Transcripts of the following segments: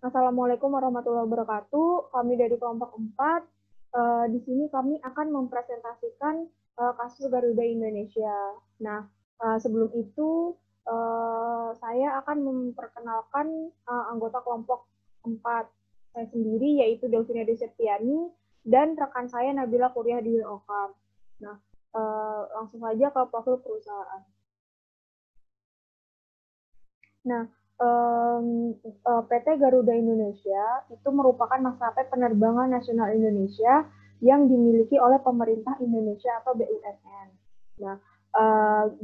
Assalamualaikum warahmatullahi wabarakatuh. Kami dari kelompok 4. Di sini kami akan mempresentasikan kasus Garuda Indonesia. Nah, sebelum itu saya akan memperkenalkan anggota kelompok 4. Saya sendiri yaitu Delvina Deseptiani dan rekan saya Nabila Kuliah di WOKAM. Nah, langsung saja ke profil perusahaan. Nah, PT Garuda Indonesia itu merupakan maskapai penerbangan nasional Indonesia yang dimiliki oleh pemerintah Indonesia atau BUMN. Nah,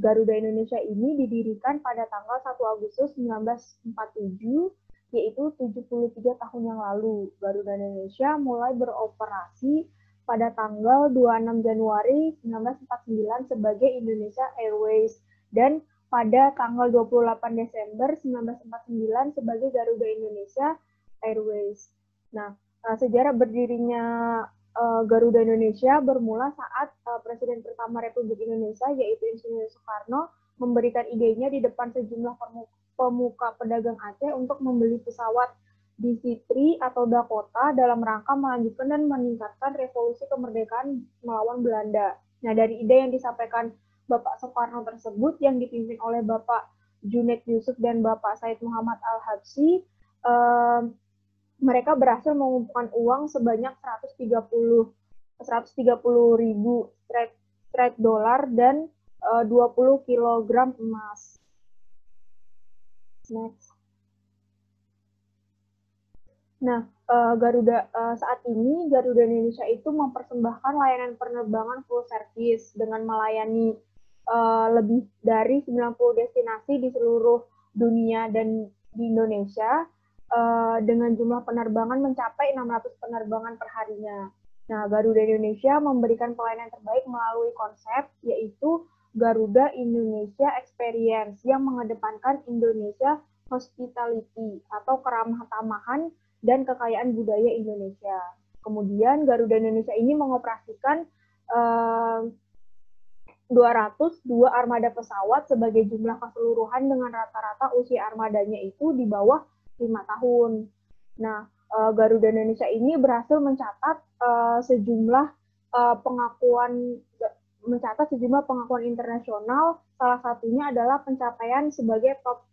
Garuda Indonesia ini didirikan pada tanggal 1 Agustus 1947, yaitu 73 tahun yang lalu. Garuda Indonesia mulai beroperasi pada tanggal 26 Januari 1949 sebagai Indonesia Airways dan pada tanggal 28 Desember 1949 sebagai Garuda Indonesia Airways. Nah, sejarah berdirinya Garuda Indonesia bermula saat Presiden pertama Republik Indonesia yaitu Insinyur Soekarno memberikan idenya di depan sejumlah pemuka pedagang Aceh untuk membeli pesawat DC-3 atau Dakota dalam rangka melanjutkan dan meningkatkan revolusi kemerdekaan melawan Belanda. Nah, dari ide yang disampaikan Bapak Soekarno tersebut yang dipimpin oleh Bapak Junaid Yusuf dan Bapak Said Muhammad Al-Habsyi, mereka berhasil mengumpulkan uang sebanyak 130 ribu straight dolar dan 20 kilogram emas. Next. Nah, saat ini Garuda Indonesia itu mempersembahkan layanan penerbangan full service dengan melayani lebih dari 90 destinasi di seluruh dunia dan di Indonesia dengan jumlah penerbangan mencapai 600 penerbangan per harinya. Nah, Garuda Indonesia memberikan pelayanan terbaik melalui konsep yaitu Garuda Indonesia Experience yang mengedepankan Indonesia Hospitality atau keramah tamahan dan kekayaan budaya Indonesia. Kemudian Garuda Indonesia ini mengoperasikan 202 armada pesawat sebagai jumlah keseluruhan dengan rata-rata usia armadanya itu di bawah 5 tahun. Nah, Garuda Indonesia ini berhasil mencatat sejumlah pengakuan internasional. Salah satunya adalah pencapaian sebagai top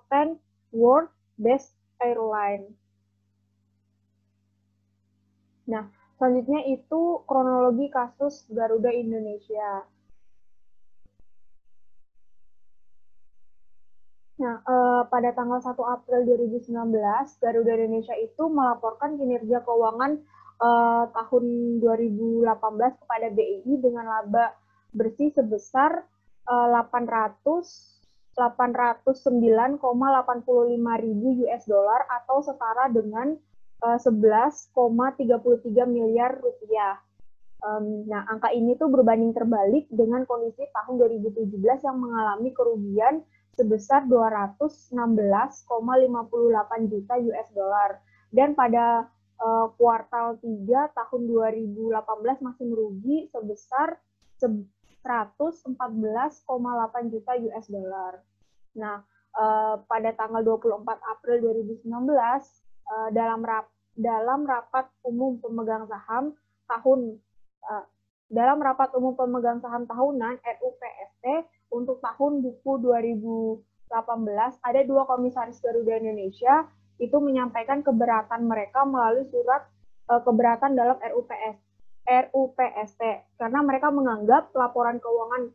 10 World Best Airline. Nah, selanjutnya itu kronologi kasus Garuda Indonesia. Nah, pada tanggal 1 April 2019, Garuda Indonesia itu melaporkan kinerja keuangan tahun 2018 kepada BI dengan laba bersih sebesar 809,85 ribu US dollar atau setara dengan 11,33 miliar rupiah. Nah, angka ini tuh berbanding terbalik dengan kondisi tahun 2017 yang mengalami kerugian sebesar 216,58 juta US dollar. Dan pada kuartal 3 tahun 2018 masih merugi sebesar 114,8 juta US dollar. Nah, pada tanggal 24 April 2019 dalam rapat umum pemegang saham tahunan RUPST untuk tahun buku 2018 ada 2 komisaris Garuda Indonesia itu menyampaikan keberatan mereka melalui surat keberatan dalam RUPST karena mereka menganggap laporan keuangan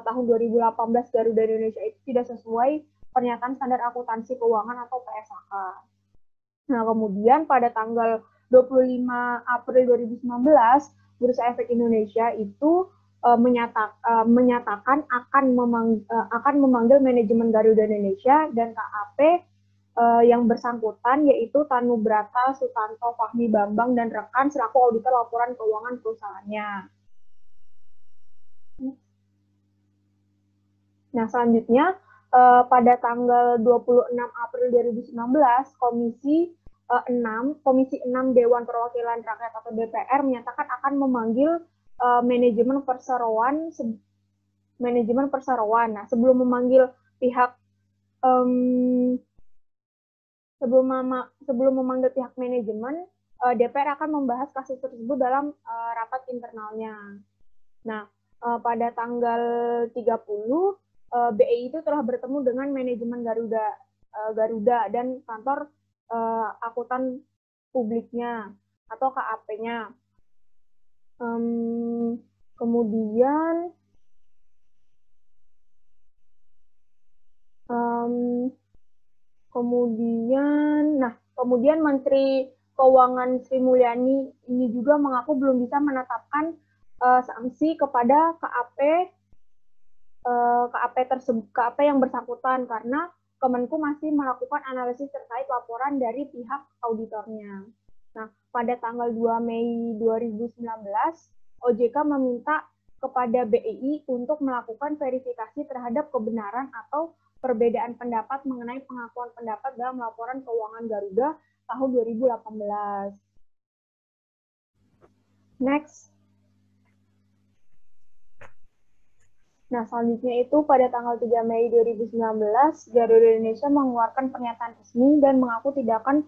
tahun 2018 Garuda Indonesia itu tidak sesuai pernyataan standar akuntansi keuangan atau PSAK. Nah, kemudian pada tanggal 25 April 2019, Bursa Efek Indonesia itu menyatakan akan memanggil manajemen Garuda Indonesia dan KAP yang bersangkutan yaitu Tanubrata Sutanto Fahmi Bambang dan rekan selaku auditor laporan keuangan perusahaannya. Nah, selanjutnya pada tanggal 26 April 2019, Komisi 6 Dewan Perwakilan Rakyat atau DPR menyatakan akan memanggil manajemen perseroan. Nah, sebelum memanggil pihak Sebelum memanggil pihak manajemen, DPR akan membahas kasus tersebut dalam rapat internalnya. Nah, pada tanggal 30, BI itu telah bertemu dengan manajemen Garuda dan kantor akuntan publiknya atau KAP-nya. Kemudian kemudian Menteri Keuangan Sri Mulyani ini juga mengaku belum bisa menetapkan sanksi kepada KAP yang bersangkutan karena Kemenku masih melakukan analisis terkait laporan dari pihak auditornya. Nah, pada tanggal 2 Mei 2019, OJK meminta kepada BI untuk melakukan verifikasi terhadap kebenaran atau perbedaan pendapat mengenai pengakuan pendapat dalam laporan keuangan Garuda tahun 2018. Next. Nah, selanjutnya itu pada tanggal 3 Mei 2019, Garuda Indonesia mengeluarkan pernyataan resmi dan mengaku tidak akan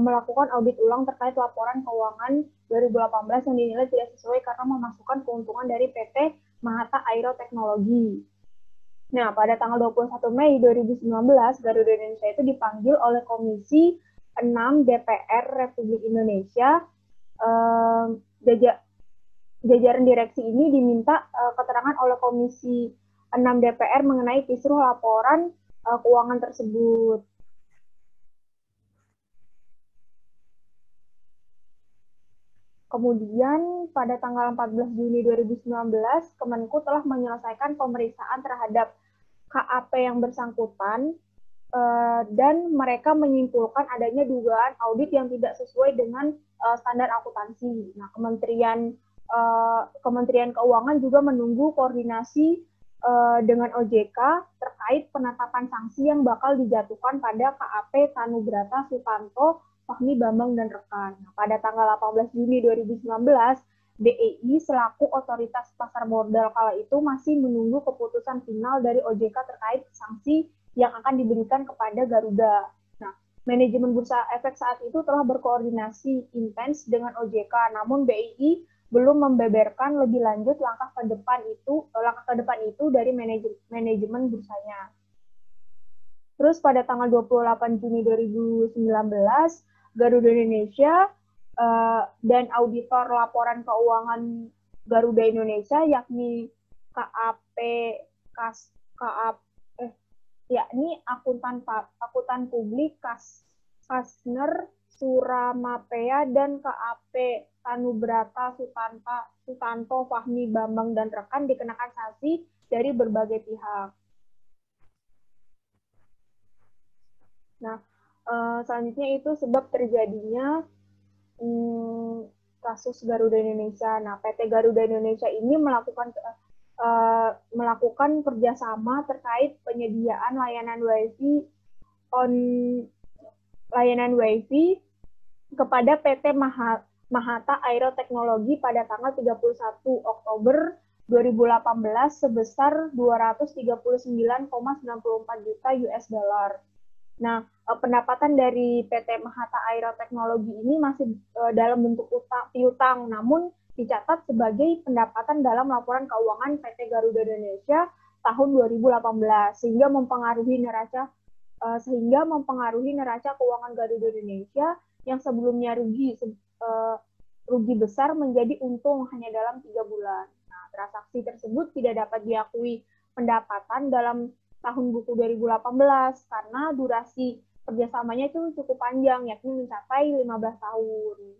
melakukan audit ulang terkait laporan keuangan 2018 yang dinilai tidak sesuai karena memasukkan keuntungan dari PT Mahata Aero Teknologi. Nah, pada tanggal 21 Mei 2019, Garuda Indonesia itu dipanggil oleh Komisi 6 DPR Republik Indonesia. Jajaran direksi ini diminta keterangan oleh Komisi 6 DPR mengenai kisruh laporan keuangan tersebut. Kemudian pada tanggal 14 Juni 2019, Kemenku telah menyelesaikan pemeriksaan terhadap KAP yang bersangkutan dan mereka menyimpulkan adanya dugaan audit yang tidak sesuai dengan standar akuntansi. Nah, Kementerian Keuangan juga menunggu koordinasi dengan OJK terkait penetapan sanksi yang bakal dijatuhkan pada KAP Tanubrata Sutanto, Fahmi Bambang, dan rekan. Nah, pada tanggal 18 Juni 2019, BEI selaku otoritas pasar modal kala itu masih menunggu keputusan final dari OJK terkait sanksi yang akan diberikan kepada Garuda. Nah, manajemen Bursa Efek saat itu telah berkoordinasi intens dengan OJK, namun BEI belum membeberkan lebih lanjut langkah ke depan itu dari manajemen bursanya. Terus pada tanggal 28 Juni 2019, Garuda Indonesia dan auditor laporan keuangan Garuda Indonesia yakni yakni akuntan publik Kasner Suramapea dan KAP Tanubrata Sutanto Fahmi Bambang dan rekan dikenakan sanksi dari berbagai pihak. Nah, selanjutnya itu sebab terjadinya kasus Garuda Indonesia. Nah, PT Garuda Indonesia ini melakukan kerjasama terkait penyediaan layanan WiFi kepada PT Mahata Aero Teknologi pada tanggal 31 Oktober 2018 sebesar 239,94 juta US dollar. Nah, pendapatan dari PT Mahata Aero Teknologi ini masih dalam bentuk piutang, namun dicatat sebagai pendapatan dalam laporan keuangan PT Garuda Indonesia tahun 2018, sehingga mempengaruhi neraca keuangan Garuda Indonesia yang sebelumnya rugi besar menjadi untung hanya dalam 3 bulan. Nah, transaksi tersebut tidak dapat diakui pendapatan dalam tahun buku 2018 karena durasi kerjasamanya itu cukup panjang, yakni mencapai 15 tahun.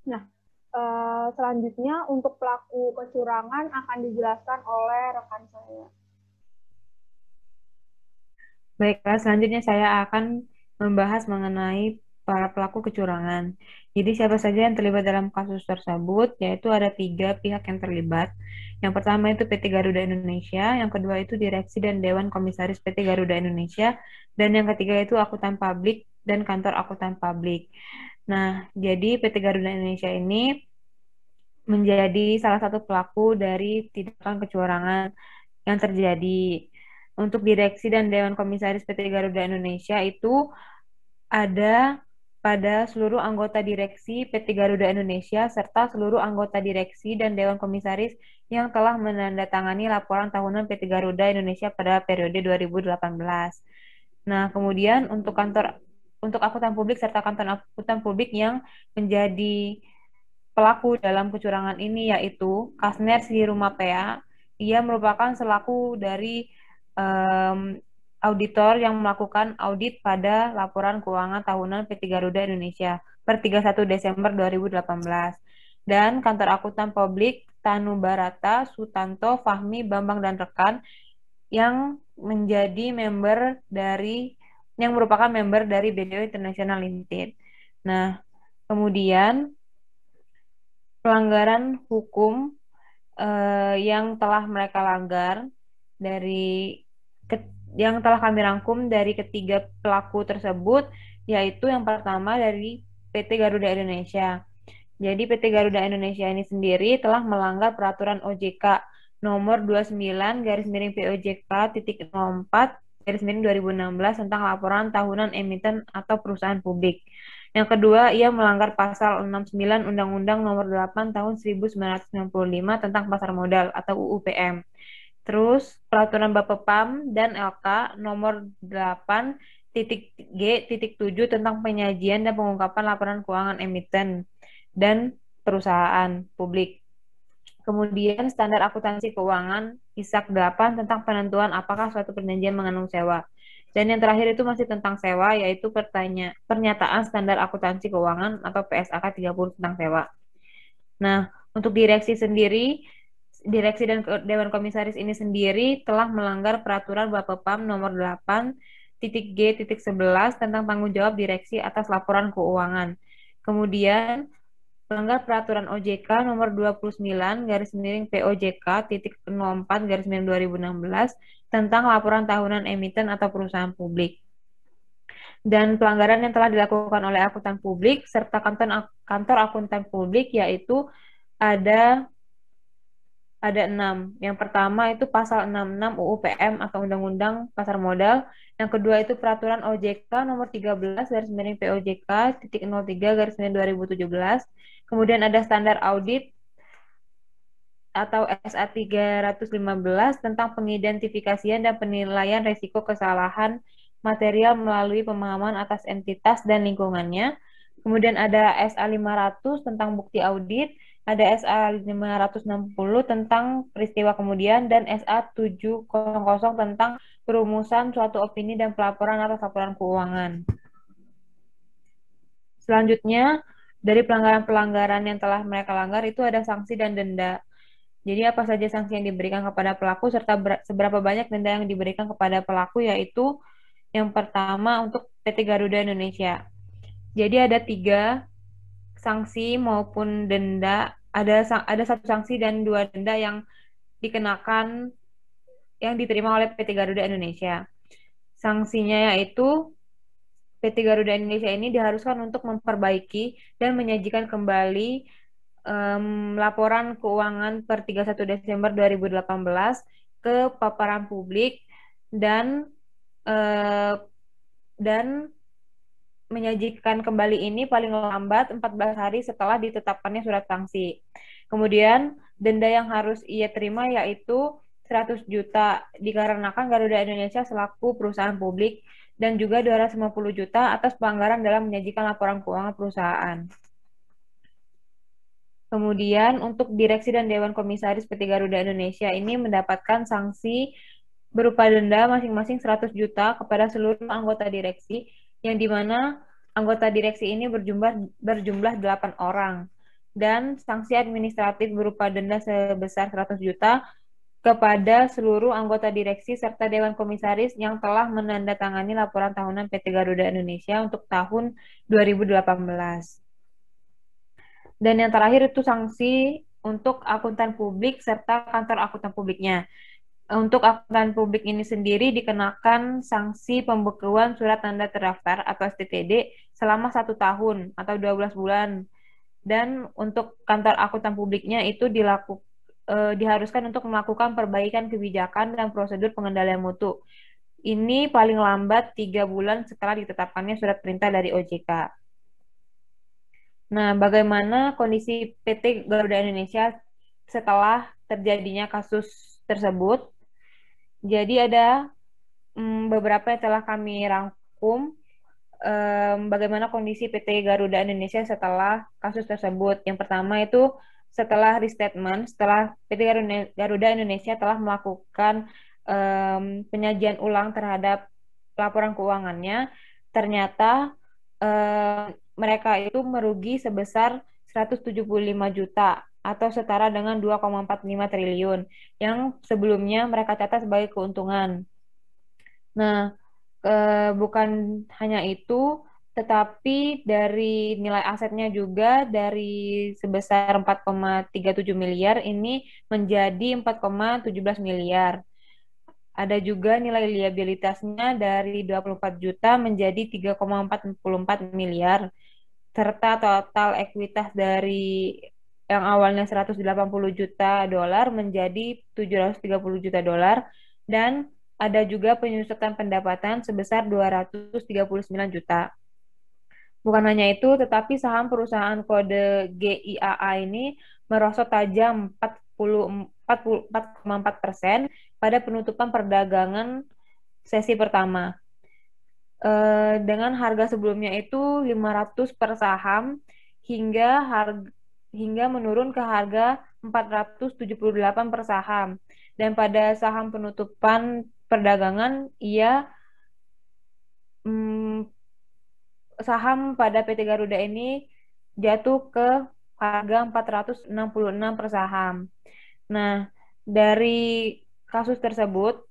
Nah, selanjutnya untuk pelaku kecurangan akan dijelaskan oleh rekan saya. Baiklah, selanjutnya saya akan membahas mengenai para pelaku kecurangan. Jadi siapa saja yang terlibat dalam kasus tersebut, yaitu ada 3 pihak yang terlibat. Yang pertama itu PT Garuda Indonesia, yang kedua itu Direksi dan Dewan Komisaris PT Garuda Indonesia, dan yang ketiga itu akuntan publik dan kantor akuntan publik. Nah, jadi PT Garuda Indonesia ini menjadi salah satu pelaku dari tindakan kecurangan yang terjadi. untuk direksi dan Dewan Komisaris PT Garuda Indonesia itu ada pada seluruh anggota direksi PT Garuda Indonesia serta seluruh anggota direksi dan Dewan Komisaris yang telah menandatangani laporan tahunan PT Garuda Indonesia pada periode 2018. Nah, kemudian untuk akuntan publik serta kantor akuntan publik yang menjadi pelaku dalam kecurangan ini yaitu Kasner Sirumapea. Ia merupakan selaku dari um, auditor yang melakukan audit pada laporan keuangan tahunan PT Garuda Indonesia per 31 Desember 2018. Dan kantor akuntan publik Tanu Barata, Sutanto, Fahmi, Bambang, dan rekan yang merupakan member dari BDO International Limited. Nah, kemudian pelanggaran hukum yang telah mereka langgar dari yang telah kami rangkum dari ketiga pelaku tersebut, yaitu yang pertama dari PT Garuda Indonesia. Jadi PT Garuda Indonesia ini sendiri telah melanggar peraturan OJK nomor 29/POJK.04/2016 tentang laporan tahunan emiten atau perusahaan publik. Yang kedua, ia melanggar pasal 69 Undang-Undang Nomor 8 Tahun 1995 tentang pasar modal atau UU-PM. Terus peraturan Bapepam dan LK nomor 8.G.7 tentang penyajian dan pengungkapan laporan keuangan emiten dan perusahaan publik. Kemudian standar akuntansi keuangan ISAK 8 tentang penentuan apakah suatu perjanjian mengandung sewa. Dan yang terakhir itu masih tentang sewa, yaitu pernyataan standar akuntansi keuangan atau PSAK 30 tentang sewa. Nah, untuk direksi dan Dewan Komisaris ini sendiri telah melanggar peraturan Bapepam nomor 8.G.11 tentang tanggung jawab direksi atas laporan keuangan. Kemudian melanggar peraturan OJK nomor 29/POJK.04/2016 tentang laporan tahunan emiten atau perusahaan publik. Dan pelanggaran yang telah dilakukan oleh akuntan publik serta kantor akuntan publik yaitu ada 6. Yang pertama itu pasal 66 UU PM atau Undang-Undang Pasar Modal. Yang kedua itu peraturan OJK nomor 13/POJK.03/2017. Kemudian ada standar audit atau SA 315 tentang pengidentifikasian dan penilaian risiko kesalahan material melalui pemahaman atas entitas dan lingkungannya. Kemudian ada SA 500 tentang bukti audit, ada SA 560 tentang peristiwa kemudian, dan SA 700 tentang perumusan suatu opini dan pelaporan atas laporan keuangan. Selanjutnya, dari pelanggaran-pelanggaran yang telah mereka langgar itu ada sanksi dan denda. Jadi apa saja sanksi yang diberikan kepada pelaku serta seberapa banyak denda yang diberikan kepada pelaku, yaitu yang pertama untuk PT Garuda Indonesia. Jadi ada 3 sanksi maupun denda, ada 1 sanksi dan 2 denda yang dikenakan yang diterima oleh PT Garuda Indonesia. Sanksinya yaitu PT Garuda Indonesia ini diharuskan untuk memperbaiki dan menyajikan kembali laporan keuangan per 31 Desember 2018 ke paparan publik dan menyajikan kembali ini paling lambat 14 hari setelah ditetapkannya surat sanksi. Kemudian denda yang harus ia terima yaitu 100 juta dikarenakan Garuda Indonesia selaku perusahaan publik dan juga 250 juta atas pelanggaran dalam menyajikan laporan keuangan perusahaan. Kemudian untuk direksi dan Dewan Komisaris PT Garuda Indonesia ini mendapatkan sanksi berupa denda masing-masing 100 juta kepada seluruh anggota direksi, yang dimana anggota direksi ini berjumlah 8 orang. Dan sanksi administratif berupa denda sebesar 100 juta kepada seluruh anggota direksi serta Dewan Komisaris yang telah menandatangani laporan tahunan PT Garuda Indonesia untuk tahun 2018. Dan yang terakhir itu sanksi untuk akuntan publik serta kantor akuntan publiknya. Untuk akuntan publik ini sendiri dikenakan sanksi pembekuan surat tanda terdaftar atau STTD selama 1 tahun atau 12 bulan. Dan untuk kantor akuntan publiknya itu diharuskan untuk melakukan perbaikan kebijakan dan prosedur pengendalian mutu. Ini paling lambat 3 bulan setelah ditetapkannya surat perintah dari OJK. Nah, bagaimana kondisi PT Garuda Indonesia setelah terjadinya kasus tersebut? Jadi ada beberapa yang telah kami rangkum bagaimana kondisi PT Garuda Indonesia setelah kasus tersebut. Yang pertama itu setelah restatement, setelah PT Garuda Indonesia telah melakukan penyajian ulang terhadap laporan keuangannya, ternyata mereka itu merugi sebesar 175 juta atau setara dengan 2,45 triliun yang sebelumnya mereka catat sebagai keuntungan. Nah, bukan hanya itu, tetapi dari nilai asetnya juga dari sebesar 4,37 miliar ini menjadi 4,17 miliar. Ada juga nilai liabilitasnya dari 24 juta menjadi 3,44 miliar, serta total ekuitas dari yang awalnya 180 juta dolar menjadi 730 juta dolar, dan ada juga penyusutan pendapatan sebesar 239 juta. Bukan hanya itu, tetapi saham perusahaan kode GIAA ini merosot tajam 44,4% pada penutupan perdagangan sesi pertama. Dengan harga sebelumnya itu 500 per saham hingga menurun ke harga 478 per saham. Dan pada saham penutupan perdagangan ia mm, saham pada PT Garuda ini jatuh ke harga 466 per saham. Nah, dari kasus tersebut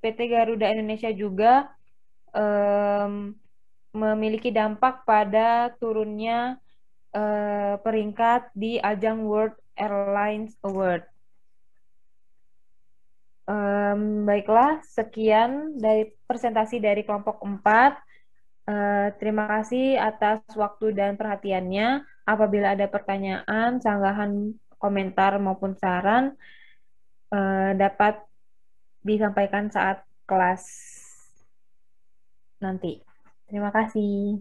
PT Garuda Indonesia juga memiliki dampak pada turunnya peringkat di ajang World Airlines Award. Baiklah, sekian dari presentasi dari kelompok 4. Terima kasih atas waktu dan perhatiannya. Apabila ada pertanyaan, sanggahan, komentar maupun saran, dapat disampaikan saat kelas nanti. Terima kasih.